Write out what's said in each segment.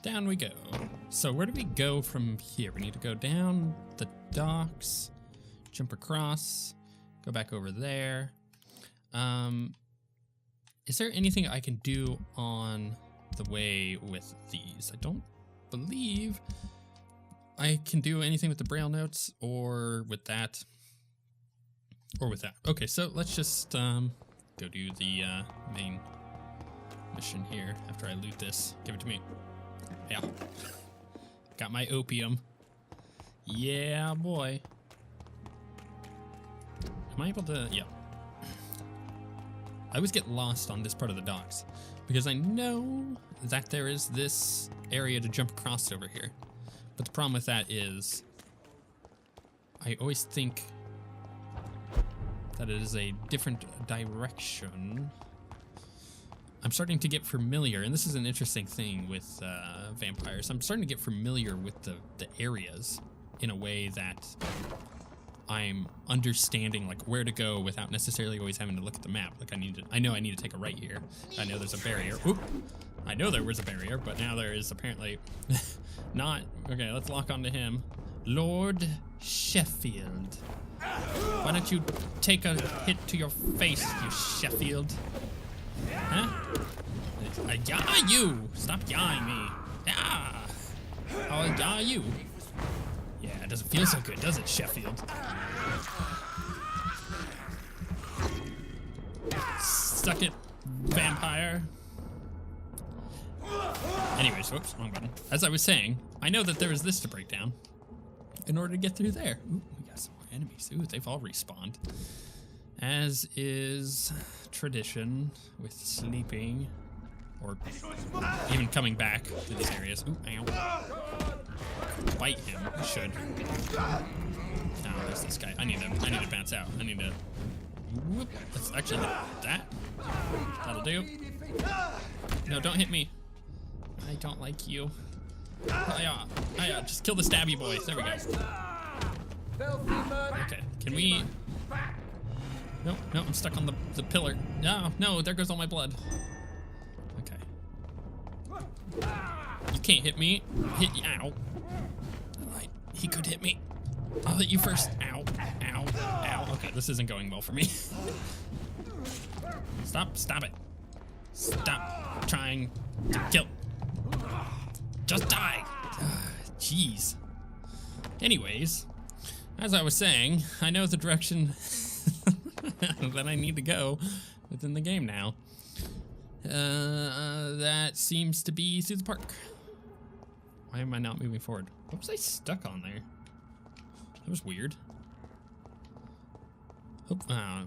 Down we go. So where do we go from here? We need to go down the docks, jump across, go back over there. Is there anything I can do on the way with these? I don't believe I can do anything with the braille notes or with that. Okay, so let's just go do the main mission here after I loot this. Give it to me. Yeah. Got my opium. Yeah, boy. Am I able to... Yeah. I always get lost on this part of the docks because I know that there is this area to jump across over here. But the problem with that is I always think that it is a different direction. I'm starting to get familiar, and this is an interesting thing with vampires. I'm starting to get familiar with the areas in a way that I'm understanding like where to go without necessarily always having to look at the map. Like I know I need to take a right here. I know there's a barrier. Oop. I know there was a barrier, but now there is apparently not. Okay, let's lock onto him. Lord Sheffield. Why don't you take a hit to your face, you Sheffield? Huh? Yeah, you! Stop yawing me. Yeah! Oh, yeah, you. Yeah, it doesn't feel so good, does it, Sheffield? Suck it, vampire. Anyways, whoops, wrong button. As I was saying, I know that there is this to break down in order to get through there. Ooh, we got some more enemies. Ooh, they've all respawned. As is tradition with sleeping or even coming back to these areas. Ooh, ow. Bite him. I should. No, there's this guy. I need to bounce out. I need to. Whoop. Let's actually hit that. That'll do. No, don't hit me. I don't like you. Hiya. Just kill the stabby boy. There we go. Okay. Can we? No, I'm stuck on the pillar. No, there goes all my blood. Okay. You can't hit me. Ow. He could hit me. I'll hit you first. Ow. Okay, this isn't going well for me. Stop it. Stop trying to kill. Just die. Jeez. Anyways, as I was saying, I know the direction that I need to go within the game now. That seems to be through the park. Why am I not moving forward? What was I stuck on there? That was weird. Oh,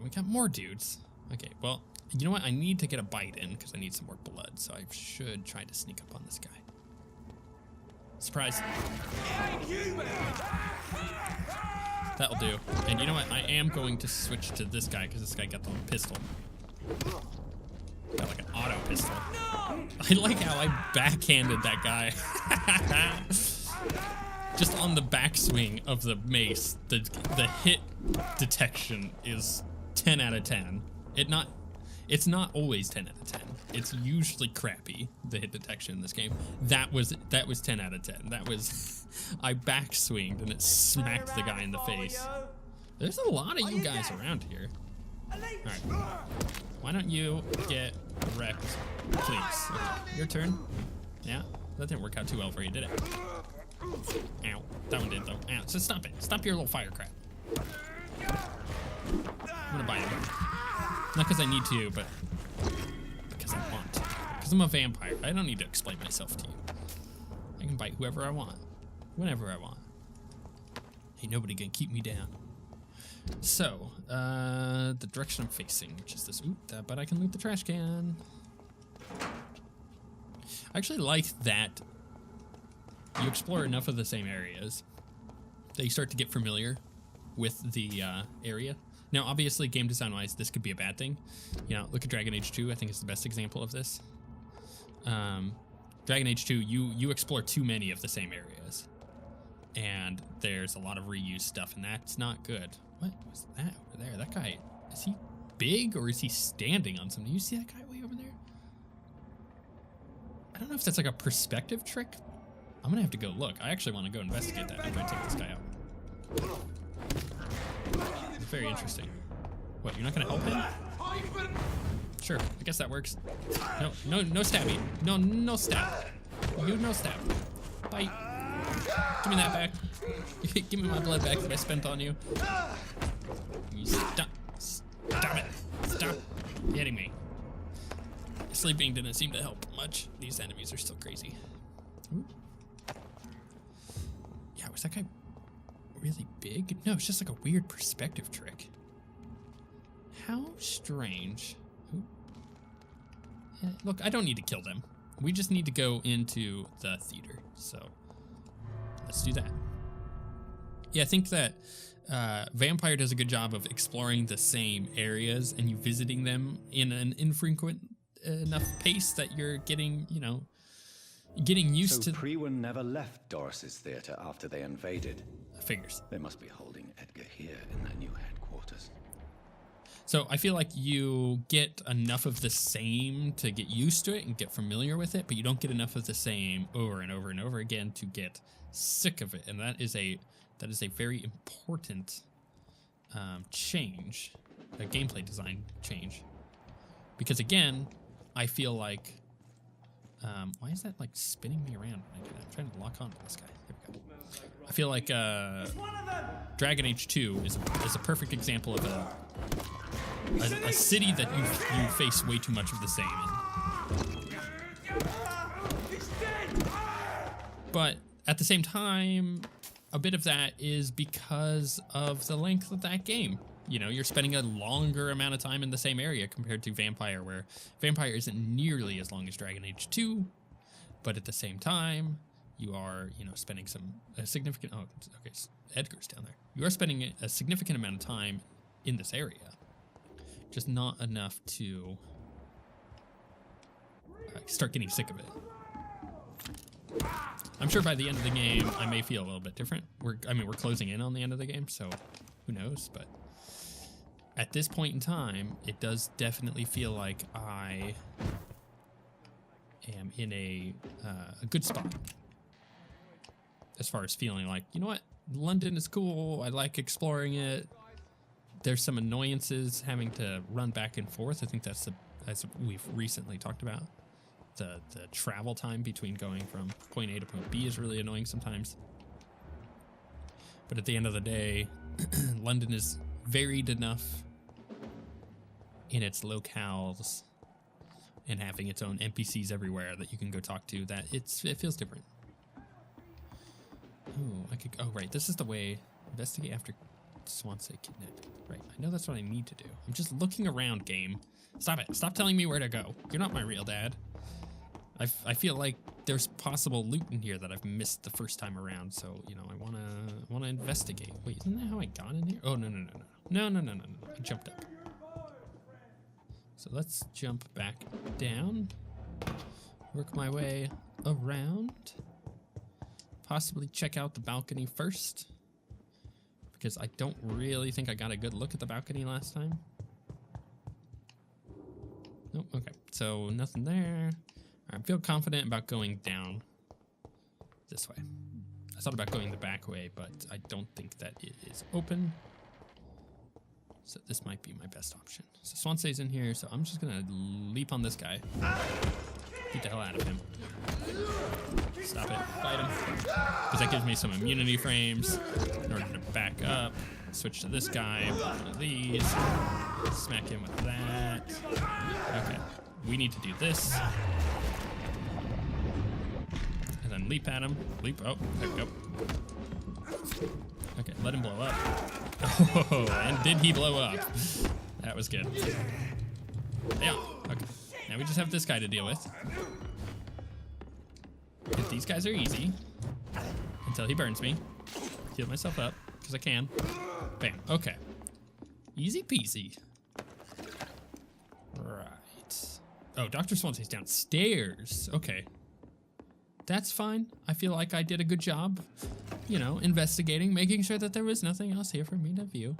we got more dudes. Okay, well, you know what? I need to get a bite in because I need some more blood, so I should try to sneak up on this guy. Surprise. That'll do. And you know what? I am going to switch to this guy because this guy got the pistol. Got like an auto pistol. I like how I backhanded that guy. Just on the backswing of the mace, the hit detection is 10 out of 10. It's not always 10 out of 10. It's usually crappy, the hit detection in this game. That was 10 out of 10. That was, I backswinged and it smacked the guy in the face. There's a lot of you guys around here. Alright. Why don't you get wrecked, please? Okay. Your turn. Yeah, that didn't work out too well for you, did it? Ow. That one did, though. Ow. So stop it. Stop your little fire crap. I'm gonna bite him. Not because I need to, but because I want to. Because I'm a vampire. I don't need to explain myself to you. I can bite whoever I want. Whenever I want. Ain't nobody gonna keep me down. So, the direction I'm facing, which is this. Oop, but I can loot the trash can. I actually like that you explore enough of the same areas that you start to get familiar with the area. Now, obviously, game design-wise, this could be a bad thing. You know, look at Dragon Age 2. I think it's the best example of this. Dragon Age 2, you explore too many of the same areas. And there's a lot of reuse stuff, and that's not good. What was that over there? That guy, is he big or is he standing on something? You see that guy way over there? I don't know if that's like a perspective trick. I'm gonna have to go look. I actually want to go investigate that after I take this guy out. It's very interesting. What, you're not gonna help him? Sure, I guess that works. No stabby. No stab. You no stab. Bite. Give me that back. Give me my blood back that I spent on you. You stop it. Stop hitting me. Sleeping didn't seem to help much. These enemies are still crazy. Ooh. Yeah, was that guy really big? No, it's just like a weird perspective trick. How strange. Ooh. Look, I don't need to kill them. We just need to go into the theater. So let's do that. Yeah, I think that Vampyr does a good job of exploring the same areas and you visiting them in an infrequent enough pace that you're getting, you know, getting used to. So Priwen never left Doris's theater after they invaded. Figures. They must be holding Edgar here in their new headquarters. So I feel like you get enough of the same to get used to it and get familiar with it, but you don't get enough of the same over and over and over again to get sick of it. And that is a very important change, a gameplay design change. Because again, I feel like, why is that like spinning me around when I do that? I'm trying to lock on to this guy. There we go. I feel like Dragon Age 2 is a perfect example of a city that you face way too much of the same in. But at the same time, a bit of that is because of the length of that game. You know, you're spending a longer amount of time in the same area compared to Vampyr, where Vampyr isn't nearly as long as Dragon Age 2, but at the same time, you are, you know, spending a significant, oh, okay, Edgar's down there. You are spending a significant amount of time in this area, just not enough to start getting sick of it. I'm sure by the end of the game, I may feel a little bit different. We're closing in on the end of the game, so who knows, but at this point in time, it does definitely feel like I am in a good spot. As far as feeling like, you know what, London is cool, I like exploring it. There's some annoyances having to run back and forth. I think that's as we've recently talked about. The travel time between going from point A to point B is really annoying sometimes. But at the end of the day, London is varied enough in its locales and having its own NPCs everywhere that you can go talk to that it feels different. Oh, oh right, this is the way. Investigate after Swansea kidnapping. Right, I know that's what I need to do. I'm just looking around, game. Stop it. Stop telling me where to go. You're not my real dad. I feel like there's possible loot in here that I've missed the first time around, so, you know, I wanna investigate. Wait, isn't that how I got in here? Oh, no. I jumped up. So let's jump back down. Work my way around. Possibly check out the balcony first, because I don't really think I got a good look at the balcony last time. Nope, okay, so nothing there. I feel confident about going down this way. I thought about going the back way, but I don't think that it is open. So this might be my best option. So Swansea's in here, so I'm just gonna leap on this guy. Beat the hell out of him. Stop it, fight him. Because that gives me some immunity frames in order to back up. Switch to this guy, one of these. Smack him with that. Okay, we need to do this. And then leap at him. Leap, oh, there we go. Okay, let him blow up. Oh, and did he blow up? That was good. Yeah, okay. Now we just have this guy to deal with. If these guys are easy. Until he burns me. Heal myself up, because I can. Bam, okay. Easy peasy. Right. Oh, Dr. Swansea's downstairs. Okay. That's fine. I feel like I did a good job, you know, investigating, making sure that there was nothing else here for me to view.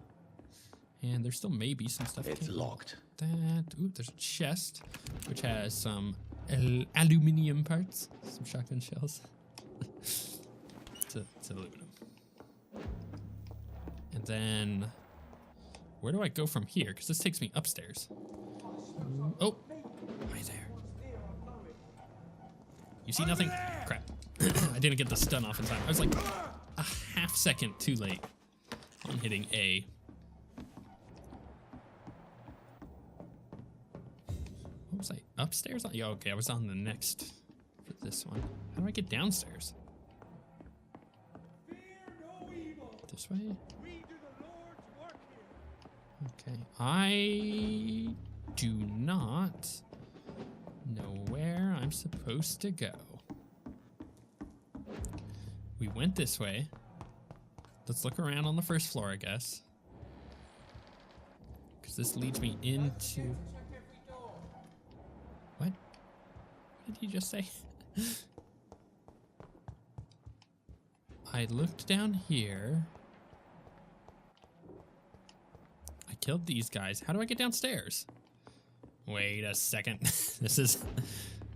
And there still may be some stuff. It's locked. Ooh, there's a chest, which has some aluminium parts, some shotgun shells. it's aluminum. And then, where do I go from here? Because this takes me upstairs. Oh, right there. You see nothing? Crap. I didn't get the stun off in time. I was like a half second too late on hitting A. What was I? Upstairs? Yeah, okay, I was on the next for this one. How do I get downstairs? This way? Okay, I do not know where I'm supposed to go. We went this way. Let's look around on the first floor, I guess. Because this leads me into... What? What did he just say? I looked down here. I killed these guys. How do I get downstairs? Wait a second. This is...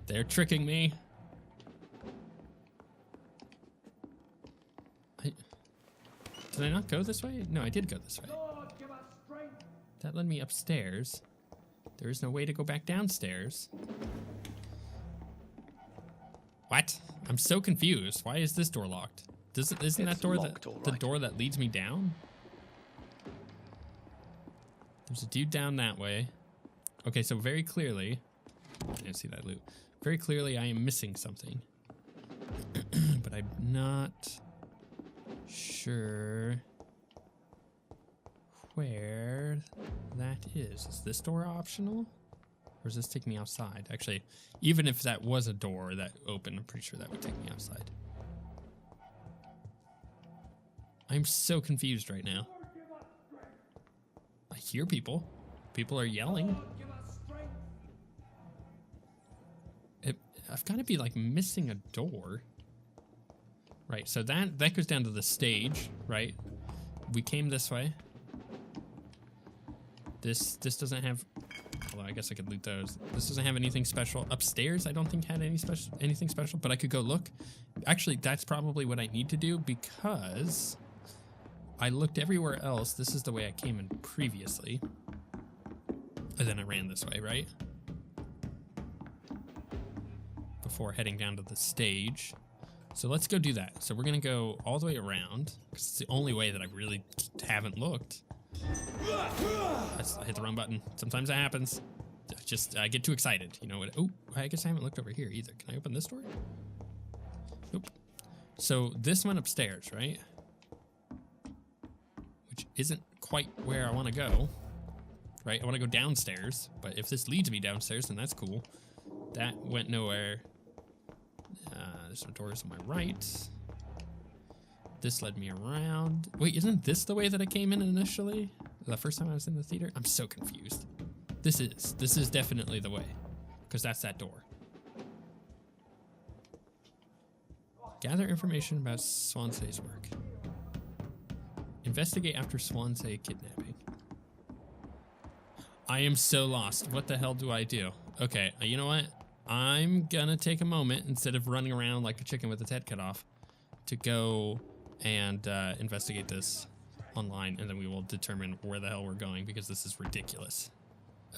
They're tricking me. Did I not go this way? No, I did go this way. That led me upstairs. There is no way to go back downstairs. What? I'm so confused. Why is this door locked? Isn't that door the door that leads me down? There's a dude down that way. Okay, so very clearly, I didn't see that loot. Very clearly I am missing something. But I'm not sure where that is. Is this door optional? Or does this take me outside? Actually, even if that was a door that opened, I'm pretty sure that would take me outside. I'm so confused right now. I hear people. People are yelling. I've got to be like missing a door. Right, so that goes down to the stage, right? We came this way. This doesn't have... Although I guess I could loot those. This doesn't have anything special. Upstairs, I don't think had anything special, but I could go look. Actually, that's probably what I need to do because I looked everywhere else. This is the way I came in previously. And then I ran this way, right? Before heading down to the stage. So let's go do that. So we're going to go all the way around because it's the only way that I really haven't looked. I hit the wrong button. Sometimes that happens. I get too excited. You know what? Oh, I guess I haven't looked over here either. Can I open this door? Nope. So this went upstairs, right? Which isn't quite where I want to go. Right? I want to go downstairs. But if this leads me downstairs, then that's cool. That went nowhere. There's some doors on my right. This led me around. Wait, isn't this the way that I came in initially? The first time I was in the theater? I'm so confused. This is definitely the way. Because that's that door. Gather information about Swansea's work. Investigate after Swansea kidnapping. I am so lost. What the hell do I do? Okay, you know what? I'm gonna take a moment, instead of running around like a chicken with its head cut off, to go and investigate this online, and then we will determine where the hell we're going, because this is ridiculous.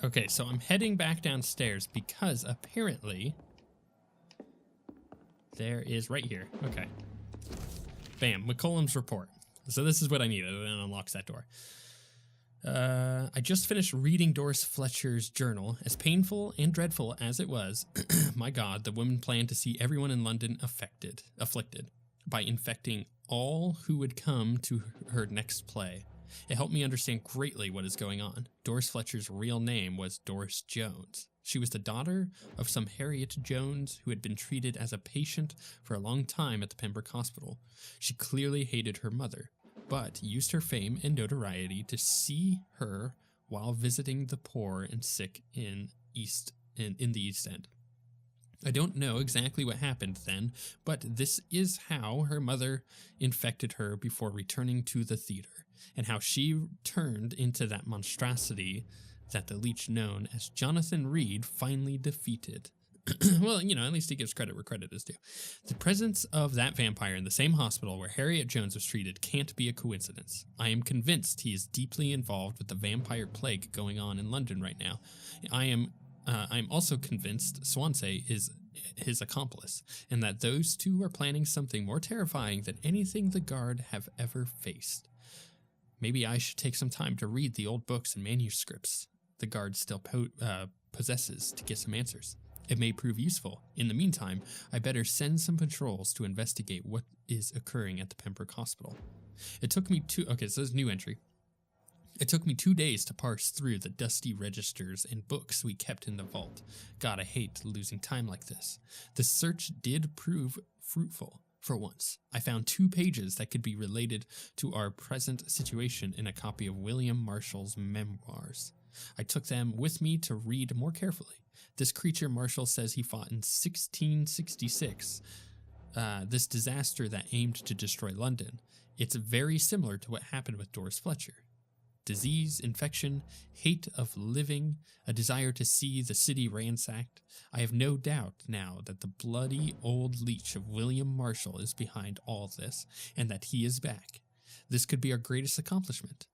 Okay, so I'm heading back downstairs because apparently there is right here. Okay. Bam, McCollum's report. So this is what I needed, and it unlocks that door. I just finished reading Doris Fletcher's journal. As painful and dreadful as it was, my God, the woman planned to see everyone in London afflicted by infecting all who would come to her next play. It helped me understand greatly what is going on. Doris Fletcher's real name was Doris Jones. She was the daughter of some Harriet Jones who had been treated as a patient for a long time at the Pembroke Hospital. She clearly hated her mother, but used her fame and notoriety to see her while visiting the poor and sick in the East End. I don't know exactly what happened then, but this is how her mother infected her before returning to the theater, and how she turned into that monstrosity that the leech known as Jonathan Reid finally defeated. Well, you know, at least he gives credit where credit is due. The presence of that vampire in the same hospital where Harriet Jones was treated can't be a coincidence. I am convinced he is deeply involved with the vampire plague going on in London right now. I'm also convinced Swansea is his accomplice, and that those two are planning something more terrifying than anything the Guard have ever faced. Maybe I should take some time to read the old books and manuscripts the Guard still possesses to get some answers. It may prove useful. In the meantime, I better send some patrols to investigate what is occurring at the Pembroke Hospital. It took me so this is new entry. It took me 2 days to parse through the dusty registers and books we kept in the vault. God, I hate losing time like this. The search did prove fruitful. For once, I found 2 pages that could be related to our present situation in a copy of William Marshall's memoirs. I took them with me to read more carefully. This creature Marshall says he fought in 1666, this disaster that aimed to destroy London. It's very similar to what happened with Doris Fletcher. Disease, infection, hate of living, a desire to see the city ransacked. I have no doubt now that the bloody old leech of William Marshall is behind all this, and that he is back. This could be our greatest accomplishment.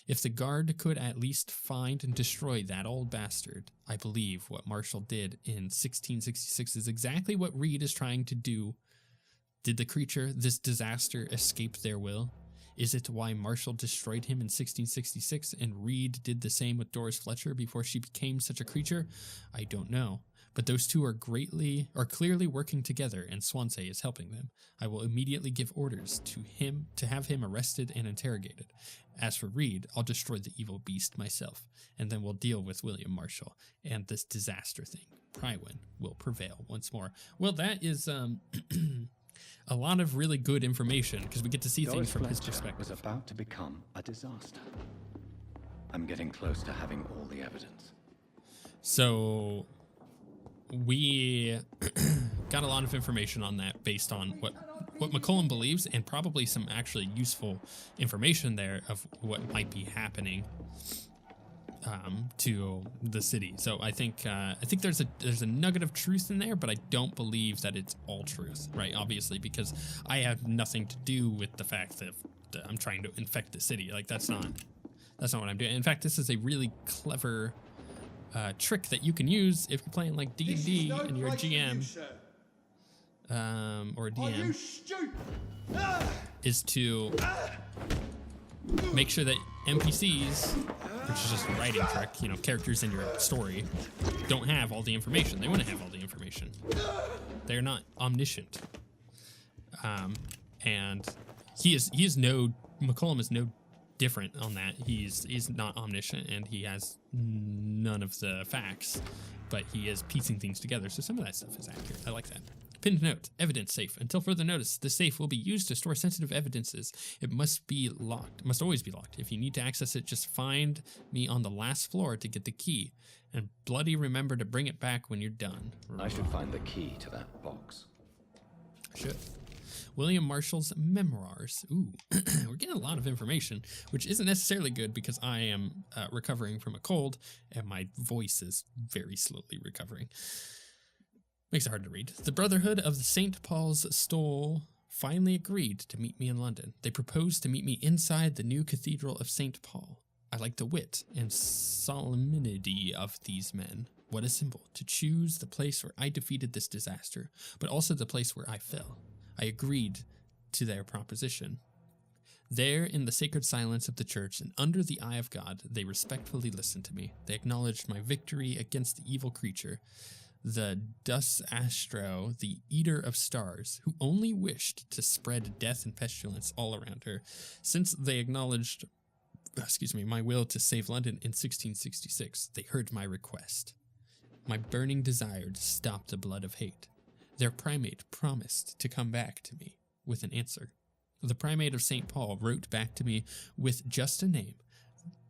If the Guard could at least find and destroy that old bastard, I believe what Marshall did in 1666 is exactly what Reid is trying to do. Did the creature, this disaster, escape their will? Is it why Marshall destroyed him in 1666 and Reid did the same with Doris Fletcher before she became such a creature? I don't know. But those two are clearly working together, and Swansea is helping them. I will immediately give orders to have him arrested and interrogated. As for Reid, I'll destroy the evil beast myself, and then we'll deal with William Marshall and this disaster thing. Prywin will prevail once more. Well, that is a lot of really good information, because we get to see things from his perspective. Was about to become a disaster. I'm getting close to having all the evidence. So we got a lot of information on that based on what McCullum believes, and probably some actually useful information there of what might be happening to the city. So I think there's a nugget of truth in there, but I don't believe that it's all truth, right? Obviously, because I have nothing to do with the fact that I'm trying to infect the city. Like that's not what I'm doing. In fact, this is a really clever trick that you can use if you're playing like D&D and you're a GM or a DM, is to make sure that NPCs, which is just a writing trick, you know, characters in your story, don't have all the information. They want to have all the information. They're not omniscient. And McCullum is no different on that. He's not omniscient, and he has none of the facts, but he is piecing things together. So some of that stuff is accurate. I like that. Pinned note, evidence safe. Until further notice, the safe will be used to store sensitive evidences. It must be locked. It must always be locked. If you need to access it, just find me on the last floor to get the key. And bloody remember to bring it back when you're done. I should find the key to that box. Should. William Marshall's memoirs. Ooh, we're getting a lot of information, which isn't necessarily good because I am recovering from a cold and my voice is very slowly recovering. Makes it hard to read. The Brotherhood of the St. Paul's Stole finally agreed to meet me in London. They proposed to meet me inside the new Cathedral of St. Paul. I like the wit and solemnity of these men. What a symbol, to choose the place where I defeated this disaster, but also the place where I fell. I agreed to their proposition. There, in the sacred silence of the church and under the eye of God, they respectfully listened to me. They acknowledged my victory against the evil creature, the Dus Astro, the eater of stars, who only wished to spread death and pestilence all around her. Since they acknowledged, my will to save London in 1666, they heard my request. My burning desire to stop the blood of hate. Their primate promised to come back to me with an answer. The primate of St. Paul wrote back to me with just a name,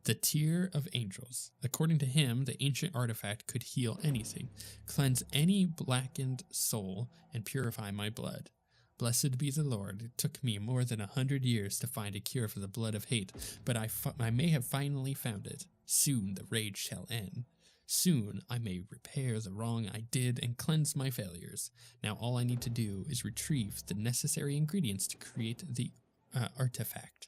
The Tear of Angels. According to him, the ancient artifact could heal anything, cleanse any blackened soul, and purify my blood. Blessed be the Lord. It took me more than 100 years to find a cure for the blood of hate, but I may have finally found it. Soon the rage shall end. Soon I may repair the wrong I did and cleanse my failures. Now all I need to do is retrieve the necessary ingredients to create the artifact.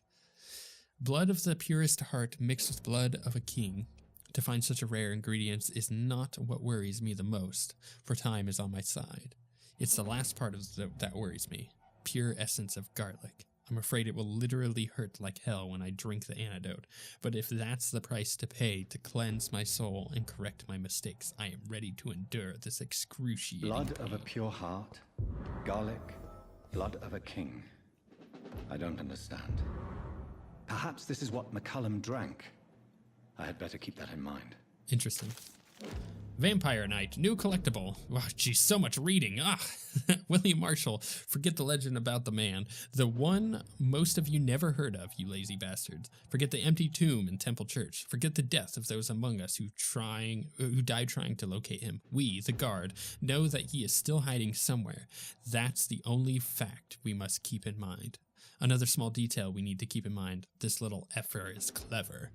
Blood of the purest heart mixed with blood of a king. To find such a rare ingredient is not what worries me the most, for time is on my side. It's the last part of that worries me. Pure essence of garlic. I'm afraid it will literally hurt like hell when I drink the antidote, but if that's the price to pay to cleanse my soul and correct my mistakes, I am ready to endure this excruciating Blood pain. of a pure heart, garlic, blood of a king. I don't understand. Perhaps this is what McCullum drank. I had better keep that in mind. Interesting. Vampire Knight, new collectible. Wow, geez, so much reading. William Marshall, forget the legend about the man. The one most of you never heard of, you lazy bastards. Forget the empty tomb in Temple Church. Forget the death of those among us who died trying to locate him. We, the guard, know that he is still hiding somewhere. That's the only fact we must keep in mind. Another small detail we need to keep in mind. This little effer is clever.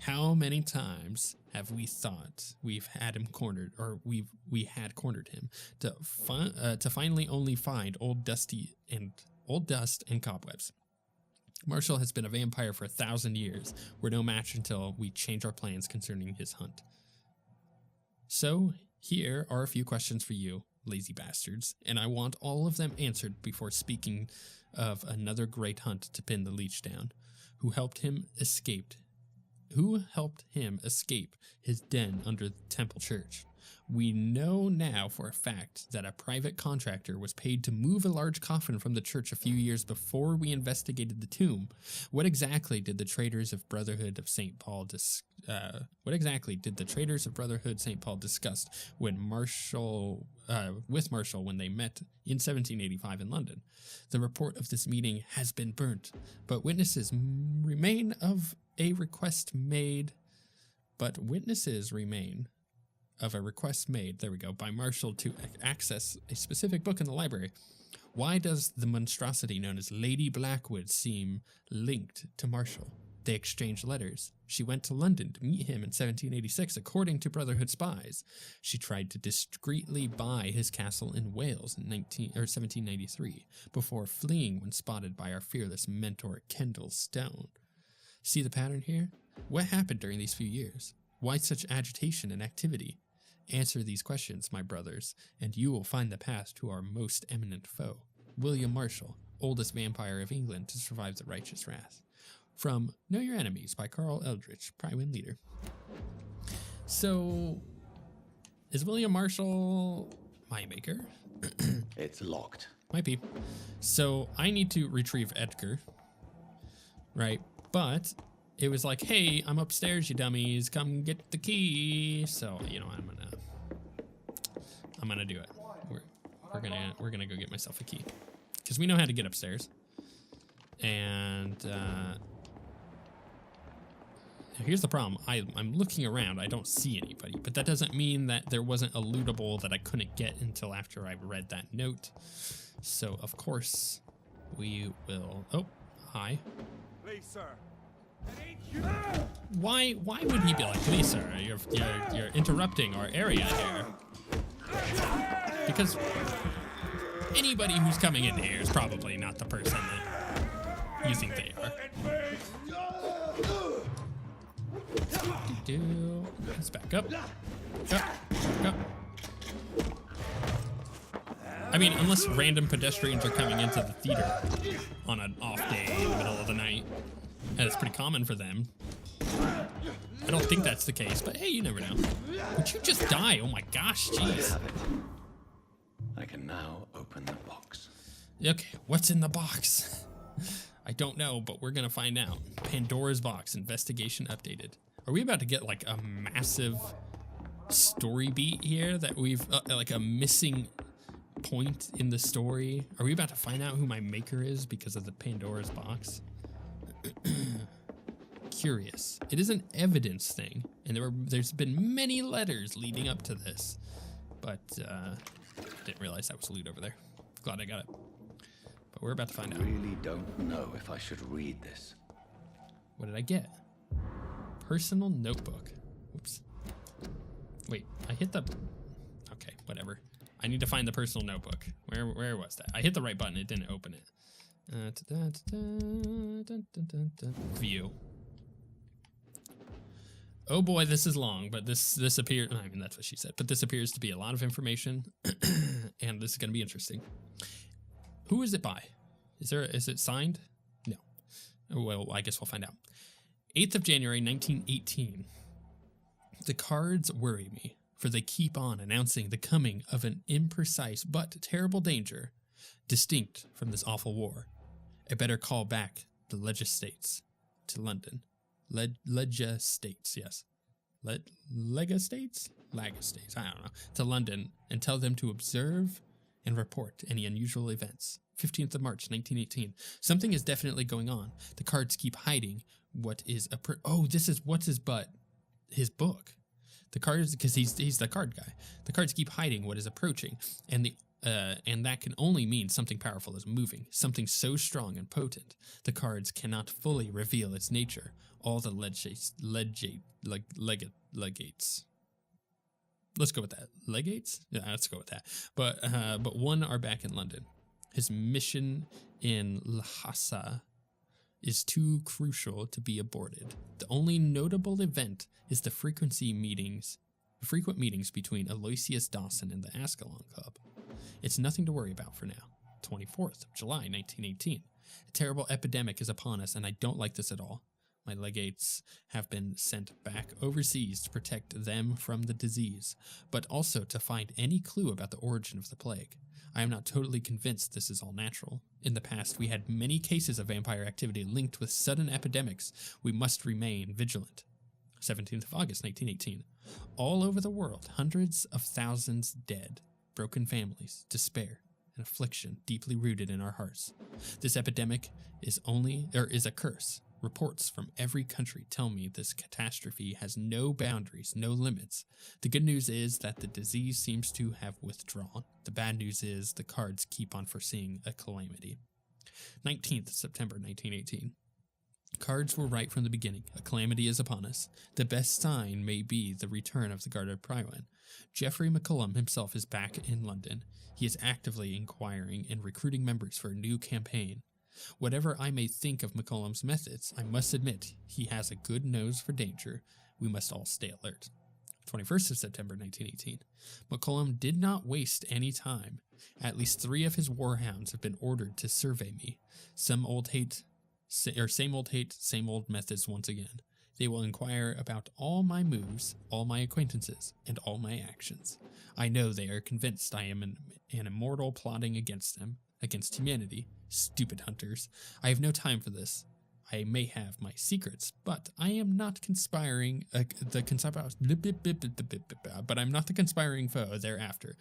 How many times have we thought we've had him cornered, or we had cornered him, to finally only find old dust and cobwebs? Marshall has been a vampire for 1,000 years. We're no match until we change our plans concerning his hunt. So here are a few questions for you, lazy bastards, and I want all of them answered before speaking of another great hunt to pin the leech down. Who helped him escape his den under the Temple Church? We know now for a fact that a private contractor was paid to move a large coffin from the church a few years before we investigated the tomb. What exactly did the traitors of Brotherhood of St. Paul discuss when with Marshall when they met in 1785 in London? The report of this meeting has been burnt, but witnesses remain of a request made by Marshall to access a specific book in the library. Why does the monstrosity known as Lady Blackwood seem linked to Marshall? They exchanged letters. She went to London to meet him in 1786, according to Brotherhood spies. She tried to discreetly buy his castle in Wales in 1793, before fleeing when spotted by our fearless mentor, Kendall Stone. See the pattern here? What happened during these few years? Why such agitation and activity? Answer these questions, my brothers, and you will find the path to our most eminent foe, William Marshall, oldest vampire of England to survive the righteous wrath. From Know Your Enemies by Carl Eldritch, Prywin Leader. So, is William Marshall my maker? It's locked. Might be. So, I need to retrieve Edgar, right? But it was like, hey, I'm upstairs, you dummies. Come get the key. So, you know, I'm gonna do it. We're gonna go get myself a key, because we know how to get upstairs. And here's the problem. I'm looking around. I don't see anybody, but that doesn't mean that there wasn't a lootable that I couldn't get until after I read that note. So of course we will. Oh, hi. Please, sir. Why would he be like, please, sir? You're interrupting our area here. Because anybody who's coming in here is probably not the person that you think they are. Let's back up. Up. I mean, unless random pedestrians are coming into the theater on an off day in the middle of the night. And it's pretty common for them. I don't think that's the case, but hey, you never know. Would you just die? Oh my gosh, jeez. I can now open the box. Okay, what's in the box? I don't know, but we're gonna find out. Pandora's box, investigation updated. Are we about to get like a massive story beat here that we've, like a missing point in the story? Are we about to find out who my maker is because of the Pandora's box? curious. It is an evidence thing, and there's been many letters leading up to this, but didn't realize that was loot over there. Glad I got it. But we're about to find out. I really don't know if I should read this. What did I get? Personal notebook. Whoops. Wait, I hit the... Okay, whatever. I need to find the personal notebook. Where was that? I hit the right button. It didn't open it. View. Oh boy, this is long, but this appears... I mean, that's what she said. But this appears to be a lot of information, and this is going to be interesting. Who is it by? Is it signed? No. Well, I guess we'll find out. 8th of January, 1918. The cards worry me, for they keep on announcing the coming of an imprecise but terrible danger, distinct from this awful war. I better call back the legislates to London. Legislates, yes. Legislates? Legislates, I don't know. To London, and tell them to observe and report any unusual events. 15th of March, 1918. Something is definitely going on. The cards keep hiding what is a... this is what's his butt. His book. The cards, because he's the card guy. The cards keep hiding what is approaching, and that can only mean something powerful is moving, something so strong and potent. The cards cannot fully reveal its nature. All the legates. Let's go with that. Legates? Yeah, let's go with that. But one are back in London. His mission in Lhasa is too crucial to be aborted. The only notable event is the frequent meetings between Aloysius Dawson and the Ascalon Club. It's nothing to worry about for now. 24th of July, 1918. A terrible epidemic is upon us, and I don't like this at all. My legates have been sent back overseas to protect them from the disease, but also to find any clue about the origin of the plague. I am not totally convinced this is all natural. In the past, we had many cases of vampire activity linked with sudden epidemics. We must remain vigilant. 17th of August, 1918. All over the world, hundreds of thousands dead, broken families, despair, and affliction deeply rooted in our hearts. This epidemic is a curse. Reports from every country tell me this catastrophe has no boundaries, no limits. The good news is that the disease seems to have withdrawn. The bad news is the cards keep on foreseeing a calamity. 19th September 1918. Cards were right from the beginning. A calamity is upon us. The best sign may be the return of the Garter Prywin. Geoffrey McCullum himself is back in London. He is actively inquiring and recruiting members for a new campaign. Whatever I may think of McCullum's methods, I must admit he has a good nose for danger. We must all stay alert. 21st of September 1918. McCullum did not waste any time. At least 3 of his warhounds have been ordered to survey me. Same old hate, same old methods once again. They will inquire about all my moves, all my acquaintances, and all my actions. I know they are convinced I am an immortal plotting against them, against humanity. Stupid hunters. I have no time for this. I may have my secrets, but I am not conspiring, but I'm not the conspiring foe thereafter.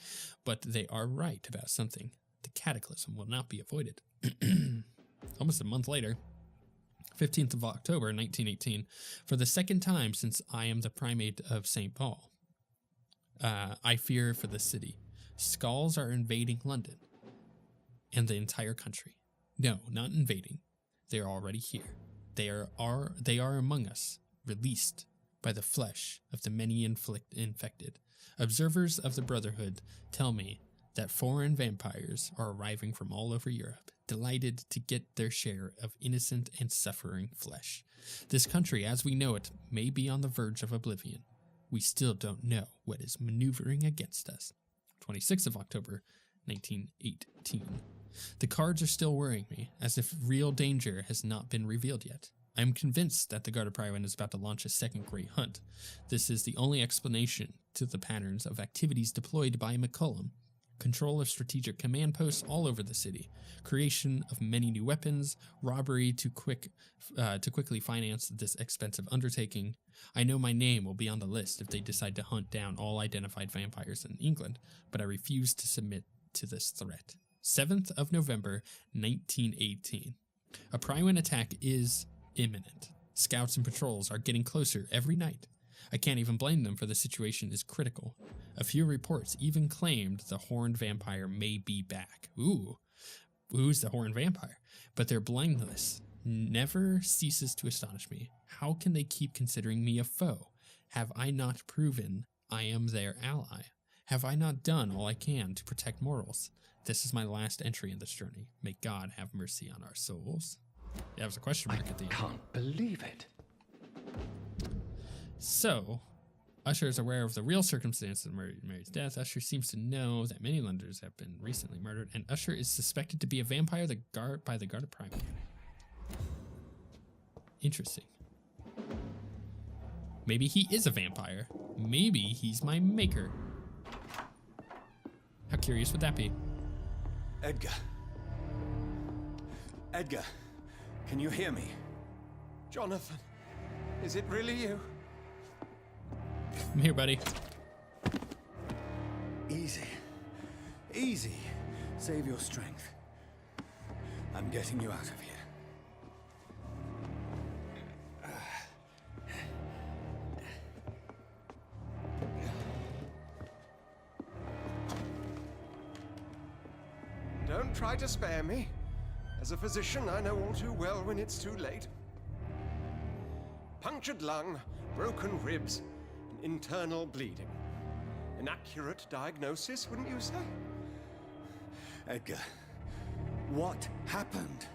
But they are right about something. The cataclysm will not be avoided. Almost a month later, 15th of October, 1918, for the second time since I am the primate of St. Paul, I fear for the city. Skulls are invading London and the entire country. No, not invading. They are already here. They are among us, released by the flesh of the many infected. Observers of the Brotherhood tell me that foreign vampires are arriving from all over Europe, delighted to get their share of innocent and suffering flesh. This country, as we know it, may be on the verge of oblivion. We still don't know what is maneuvering against us. 26th of October, 1918. The cards are still worrying me, as if real danger has not been revealed yet. I am convinced that the Garter Prywin is about to launch a second great hunt. This is the only explanation to the patterns of activities deployed by McCullum. Control of strategic command posts all over the city, creation of many new weapons, robbery to quickly finance this expensive undertaking. I know my name will be on the list if they decide to hunt down all identified vampires in England, but I refuse to submit to this threat. 7th of November, 1918. A Prywin attack is imminent. Scouts and patrols are getting closer every night. I can't even blame them, for the situation is critical. A few reports even claimed the horned vampire may be back. Ooh, who's the horned vampire? But their blindness never ceases to astonish me. How can they keep considering me a foe? Have I not proven I am their ally? Have I not done all I can to protect mortals? This is my last entry in this journey. May God have mercy on our souls. Yeah, that was a question mark at the end. I can't believe it. So, Usher is aware of the real circumstances of Mary's death. Usher seems to know that many lenders have been recently murdered, and Usher is suspected to be a vampire by the guard of Prime. Interesting. Maybe he is a vampire. Maybe he's my maker. How curious would that be? Edgar. Edgar, can you hear me? Jonathan, is it really you? I'm here, buddy. Easy. Easy. Save your strength. I'm getting you out of here. Don't try to spare me. As a physician, I know all too well when it's too late. Punctured lung, broken ribs, and internal bleeding. An accurate diagnosis, wouldn't you say? Edgar, what happened?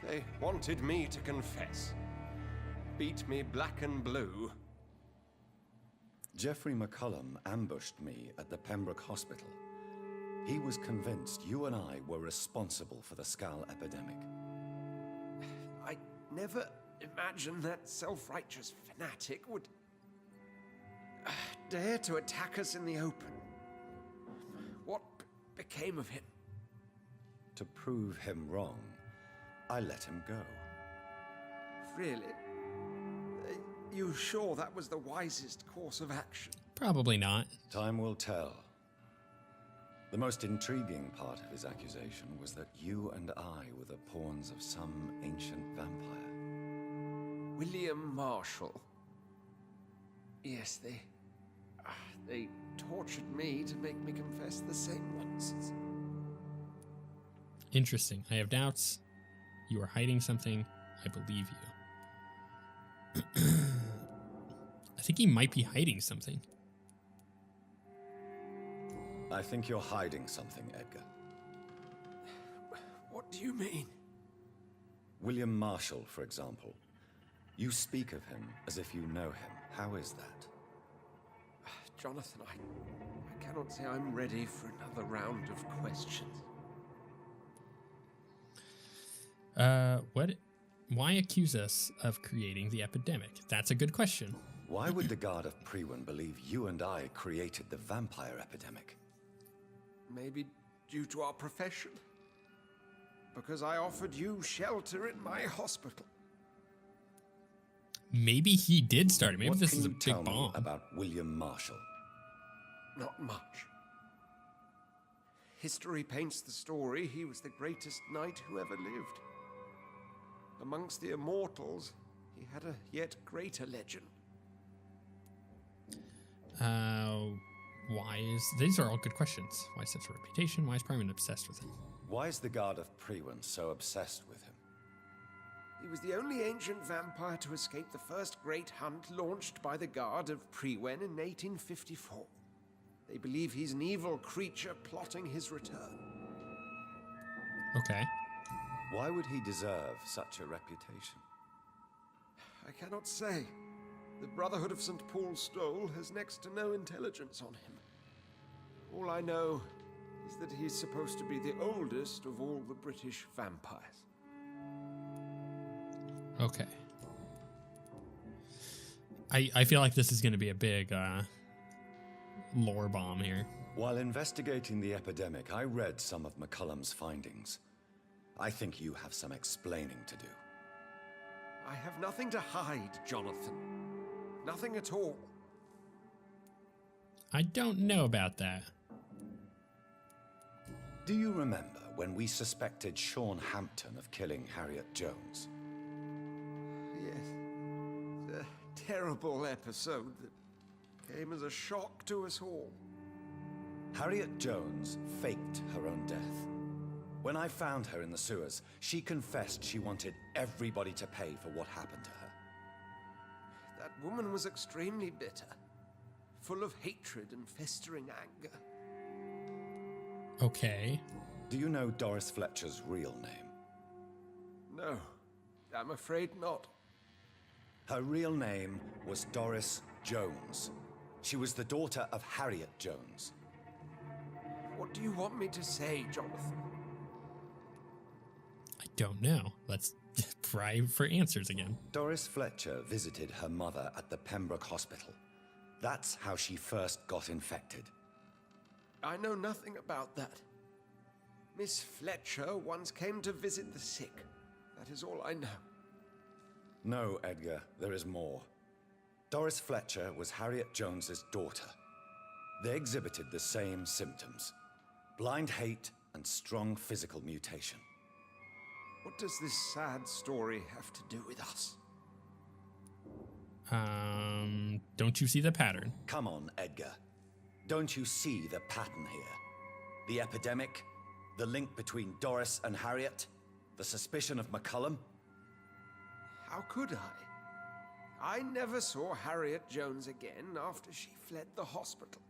They wanted me to confess. Beat me black and blue. Jeffrey McCullum ambushed me at the Pembroke Hospital. He was convinced you and I were responsible for the Skal epidemic. I never imagined that self-righteous fanatic would dare to attack us in the open. What became of him? To prove him wrong, I let him go. Really? You sure that was the wisest course of action? Probably not. Time will tell. The most intriguing part of his accusation was that you and I were the pawns of some ancient vampire. William Marshall. Yes, they tortured me to make me confess the same nonsense. Interesting. I have doubts. You are hiding something. I believe you. I think he might be hiding something. I think you're hiding something, Edgar. What do you mean? William Marshall, for example. You speak of him as if you know him. How is that? Jonathan, I cannot say I'm ready for another round of questions. Why accuse us of creating the epidemic? That's a good question. Why would the Guard of Priwen believe you and I created the vampire epidemic? Maybe due to our profession. Because I offered you shelter in my hospital. Maybe he did start it. Maybe What this can is a you big tell me bomb. about William Marshall? Not much. History paints the story he was the greatest knight who ever lived. Amongst the immortals, he had a yet greater legend. These are all good questions. Why such a reputation? Why is Priman obsessed with him? Why is the Guard of Priwen so obsessed with him? He was the only ancient vampire to escape the first great hunt launched by the Guard of Priwen in 1854. They believe he's an evil creature plotting his return. Okay. Why would he deserve such a reputation? I cannot say. The Brotherhood of St. Paul's Stole has next to no intelligence on him. All I know is that he's supposed to be the oldest of all the British vampires. Okay. I feel like this is going to be a big lore bomb here. While investigating the epidemic, I read some of McCullum's findings. I think you have some explaining to do. I have nothing to hide, Jonathan. Nothing at all. I don't know about that. Do you remember when we suspected Sean Hampton of killing Harriet Jones? Yes. A terrible episode that came as a shock to us all. Harriet Jones faked her own death. When I found her in the sewers, she confessed she wanted everybody to pay for what happened to her. That woman was extremely bitter, full of hatred and festering anger. Okay. Do you know Doris Fletcher's real name? No, I'm afraid not. Her real name was Doris Jones. She was the daughter of Harriet Jones. What do you want me to say, Jonathan? I don't know. Let's pry for answers again. Doris Fletcher visited her mother at the Pembroke Hospital. That's how she first got infected. I know nothing about that. Miss Fletcher once came to visit the sick. That is all I know. No, Edgar, there is more. Doris Fletcher was Harriet Jones's daughter. They exhibited the same symptoms: blind hate and strong physical mutation. What does this sad story have to do with us? Don't you see the pattern? Come on, Edgar. Don't you see the pattern here? The epidemic, the link between Doris and Harriet, the suspicion of McCullum. How could I? I never saw Harriet Jones again after she fled the hospital.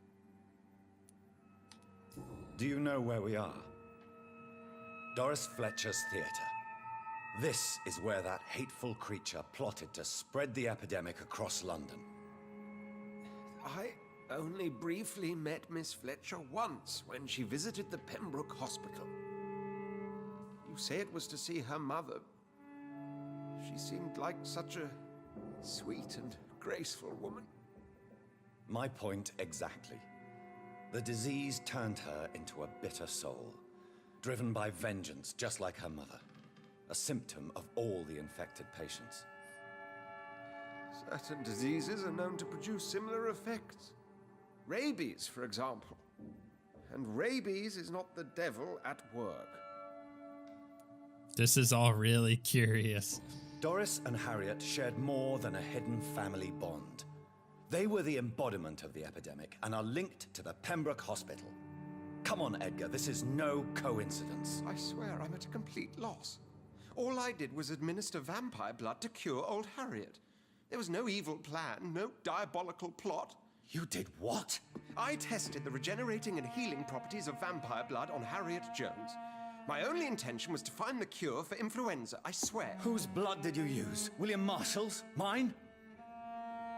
Do you know where we are? Doris Fletcher's theater. This is where that hateful creature plotted to spread the epidemic across London. I only briefly met Miss Fletcher once when she visited the Pembroke Hospital. You say it was to see her mother. She seemed like such a sweet and graceful woman. My point exactly. The disease turned her into a bitter soul, driven by vengeance just like her mother. A symptom of all the infected patients. Certain diseases are known to produce similar effects. Rabies, for example. And rabies is not the devil at work. This is all really curious. Doris and Harriet shared more than a hidden family bond. They were the embodiment of the epidemic and are linked to the Pembroke Hospital. Come on, Edgar, this is no coincidence. I swear I'm at a complete loss. All I did was administer vampire blood to cure old Harriet. There was no evil plan, no diabolical plot. You did what? I tested the regenerating and healing properties of vampire blood on Harriet Jones. My only intention was to find the cure for influenza, I swear. Whose blood did you use? William Marshall's? Mine?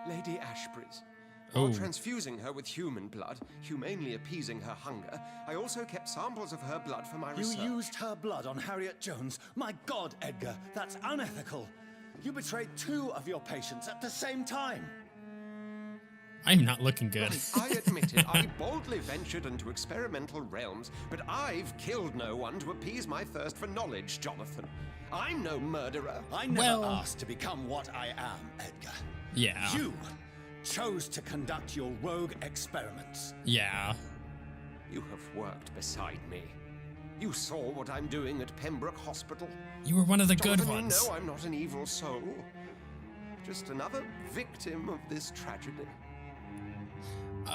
Lady Ashbury's. Oh. While transfusing her with human blood, humanely appeasing her hunger, I also kept samples of her blood for my research. You used her blood on Harriet Jones? My God, Edgar, that's unethical. You betrayed 2 of your patients at the same time. I'm not looking good. I admit it, I boldly ventured into experimental realms, but I've killed no one to appease my thirst for knowledge, Jonathan. I'm no murderer. I never asked to become what I am, Edgar. Yeah. You chose to conduct your rogue experiments. Yeah. You have worked beside me. You saw what I'm doing at Pembroke Hospital. You were one of the good Jonathan, ones. You know I'm not an evil soul. Just another victim of this tragedy.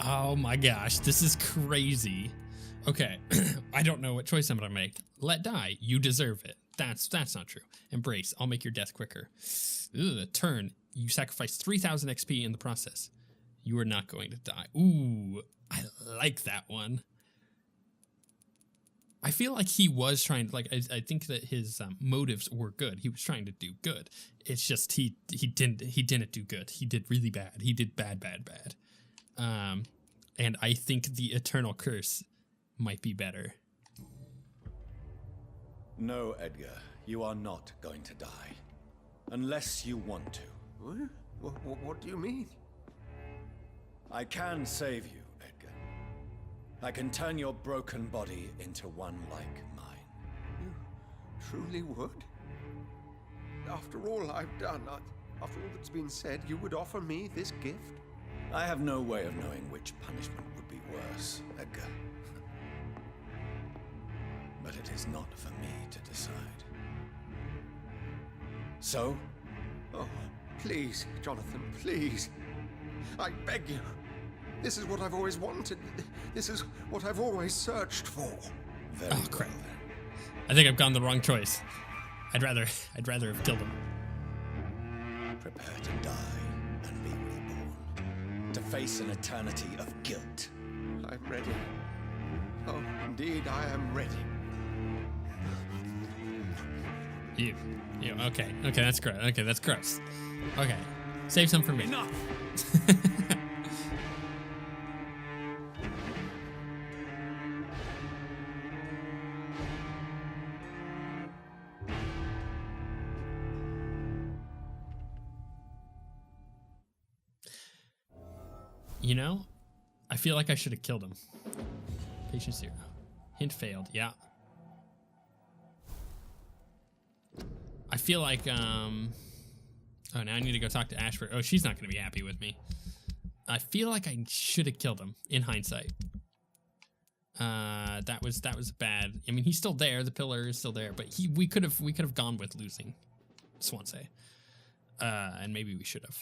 Oh my gosh, this is crazy. Okay, I don't know what choice I'm gonna make. Let die. You deserve it. That's not true. Embrace. I'll make your death quicker. Turn. You sacrifice 3,000 XP in the process. You are not going to die. Ooh, I like that one. I feel like he was trying to, I think that his motives were good. He was trying to do good. It's just he didn't do good. He did really bad. He did bad. And I think the Eternal Curse might be better. No, Edgar, you are not going to die. Unless you want to. What do you mean? I can save you, Edgar. I can turn your broken body into one like mine. You truly would? After all I've done, after all that's been said, you would offer me this gift? I have no way of knowing which punishment would be worse, Edgar. But it is not for me to decide. So? Oh, please, Jonathan, please. I beg you. This is what I've always wanted. This is what I've always searched for. Very Oh, crap. well, then. I think I've gone the wrong choice. I'd rather have killed him. Prepare to die and be reborn. To face an eternity of guilt. I'm ready. Oh, indeed, I am ready. You. Okay, that's gross. Okay, that's gross. Okay, save some for me. Enough! You know, I feel like I should have killed him. Patient 0. Hint failed, yeah. I feel like, oh, now I need to go talk to Ashford. Oh, she's not going to be happy with me. I feel like I should have killed him, in hindsight. That was bad. I mean, he's still there. The pillar is still there, but we could have gone with losing Swansea. And maybe we should have.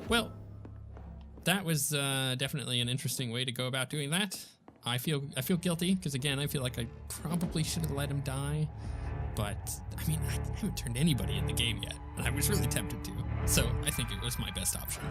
Well, that was definitely an interesting way to go about doing that. I feel guilty because, again, I feel like I probably should have let him die. But, I mean, I haven't turned anybody in the game yet, and I was really tempted to. So I think it was my best option.